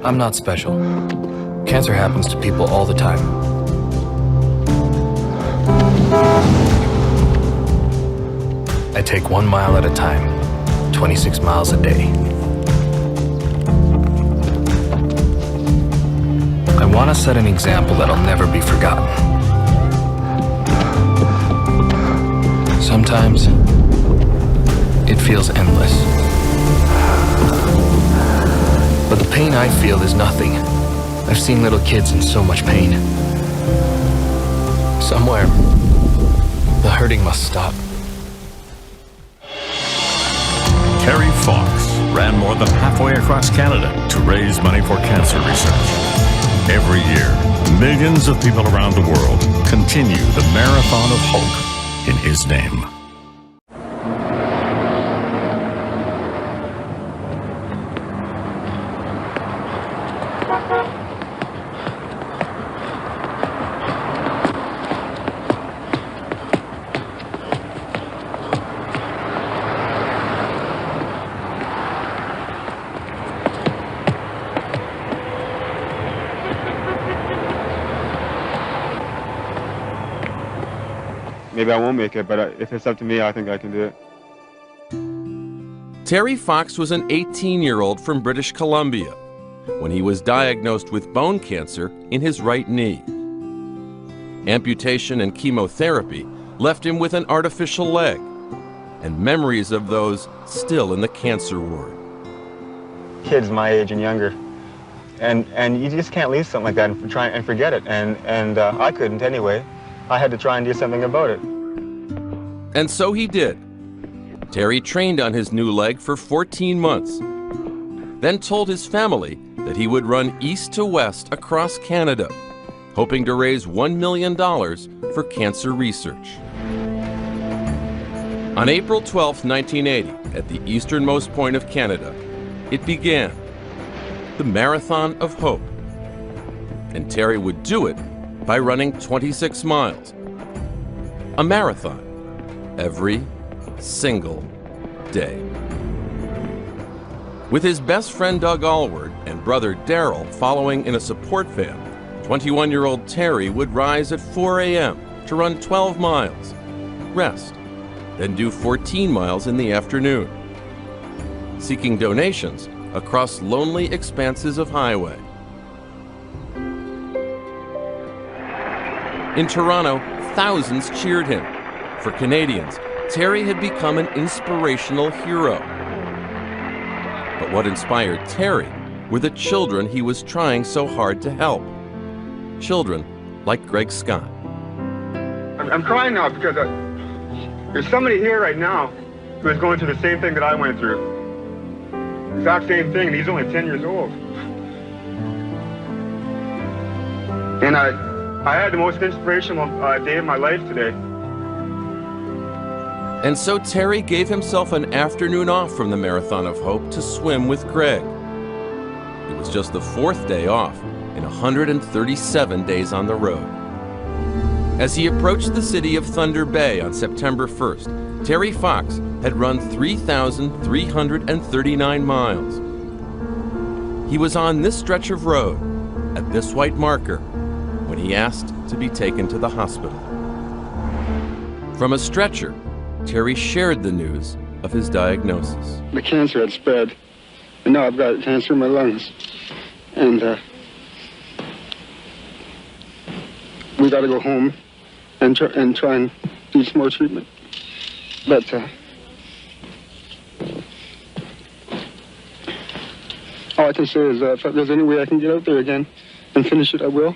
I'm not special. Cancer happens to people all the time. I take 1 mile at a time, 26 miles a day. I want to set an example that'll never be forgotten. Sometimes, it feels endless. But the pain I feel is nothing. I've seen little kids in so much pain. Somewhere, the hurting must stop. Terry Fox ran more than halfway across Canada to raise money for cancer research. Every year, millions of people around the world continue the marathon of hope in his name. Maybe I won't make it, but if it's up to me, I think I can do it. Terry Fox was an 18-year-old from British Columbia when he was diagnosed with bone cancer in his right knee. Amputation and chemotherapy left him with an artificial leg, and memories of those still in the cancer ward. Kids my age and younger, and you just can't leave something like that and try and forget it, and I couldn't anyway. I had to try and do something about it. And so he did. Terry trained on his new leg for 14 months, then told his family that he would run east to west across Canada, hoping to raise $1 million for cancer research. On April 12, 1980, at the easternmost point of Canada, it began, the Marathon of Hope. And Terry would do it by running 26 miles, a marathon, every single day. With his best friend Doug Allward and brother Daryl following in a support van, 21-year-old Terry would rise at 4 a.m. to run 12 miles, rest, then do 14 miles in the afternoon, seeking donations across lonely expanses of highway. In Toronto, thousands cheered him. For Canadians, Terry had become an inspirational hero. But what inspired Terry were the children he was trying so hard to help. Children like Greg Scott. I'm crying now because there's somebody here right now who is going through the same thing that I went through. Exact same thing, and he's only 10 years old. And I had the most inspirational day of my life today. And so Terry gave himself an afternoon off from the Marathon of Hope to swim with Greg. It was just the 4th day off in 137 days on the road. As he approached the city of Thunder Bay on September 1st, Terry Fox had run 3,339 miles. He was on this stretch of road, at this white marker, when he asked to be taken to the hospital. From a stretcher, Terry shared the news of his diagnosis. The cancer had spread, and now I've got cancer in my lungs. And we got to go home and try and do some more treatment. But all I can say is if there's any way I can get out there again and finish it, I will.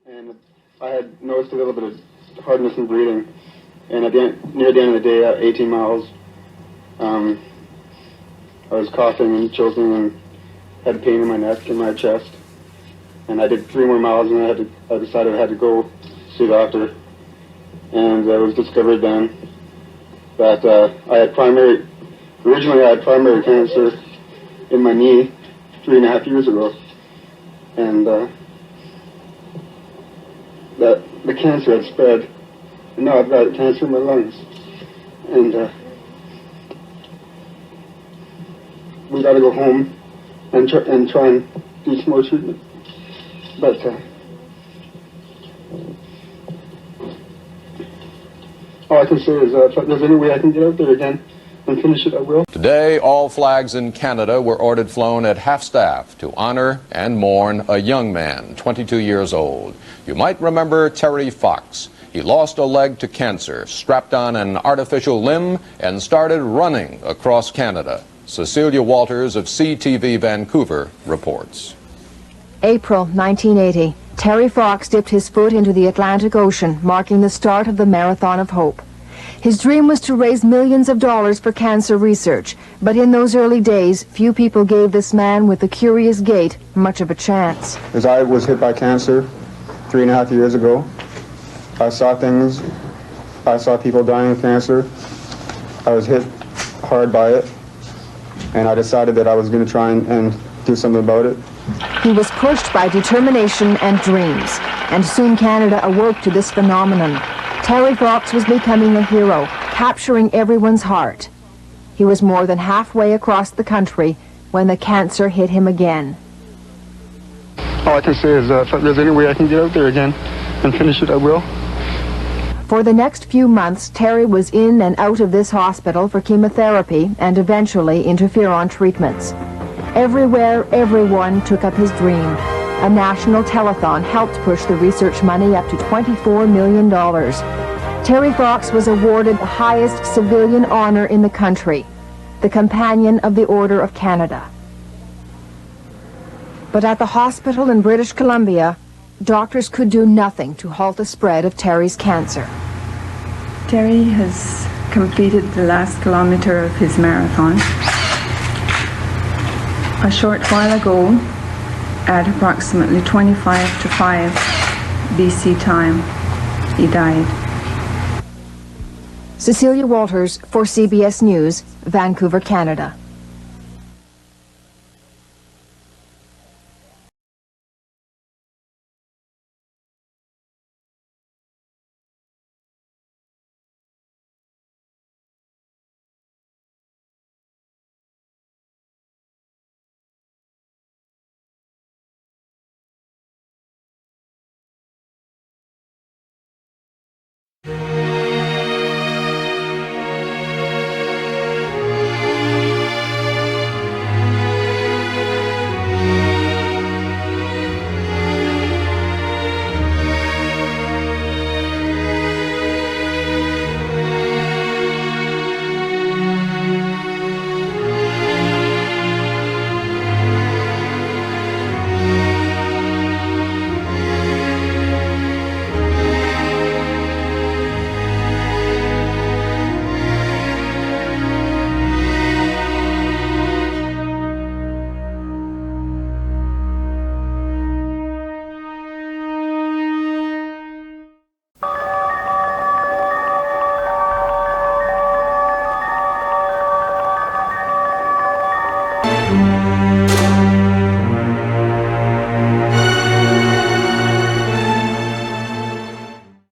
And I had noticed a little bit of hardness in breathing, and near the end of the day, at 18 miles, I was coughing and choking and had pain in my neck and my chest. And I did 3 more miles, and I decided I had to go see a doctor. And it was discovered then that originally I had primary cancer in my knee 3.5 years ago. And that the cancer had spread, and now I've got cancer in my lungs. And we got to go home and try and do some more treatment. But all I can say is if there's any way I can get out there again and finish it, I will. Today, all flags in Canada were ordered flown at half-staff to honor and mourn a young man, 22 years old. You might remember Terry Fox. He lost a leg to cancer, strapped on an artificial limb, and started running across Canada. Cecilia Walters of CTV Vancouver reports. April 1980. Terry Fox dipped his foot into the Atlantic Ocean, marking the start of the Marathon of Hope. His dream was to raise millions of dollars for cancer research, but in those early days, few people gave this man with the curious gait much of a chance. As I was hit by cancer 3.5 years ago, I saw things. I saw people dying of cancer. I was hit hard by it, and I decided that I was going to try and do something about it. He was pushed by determination and dreams, and soon Canada awoke to this phenomenon. Terry Fox was becoming a hero, capturing everyone's heart. He was more than halfway across the country when the cancer hit him again. All I can say is if there's any way I can get out there again and finish it, I will. For the next few months, Terry was in and out of this hospital for chemotherapy and eventually interferon treatments. Everywhere, everyone took up his dream. A national telethon helped push the research money up to $24 million. Terry Fox was awarded the highest civilian honor in the country, the Companion of the Order of Canada. But at the hospital in British Columbia, doctors could do nothing to halt the spread of Terry's cancer. Terry has completed the last kilometre of his marathon. A short while ago, at approximately 25 to 5 BC time, he died. Cecilia Walters for CBS News, Vancouver, Canada.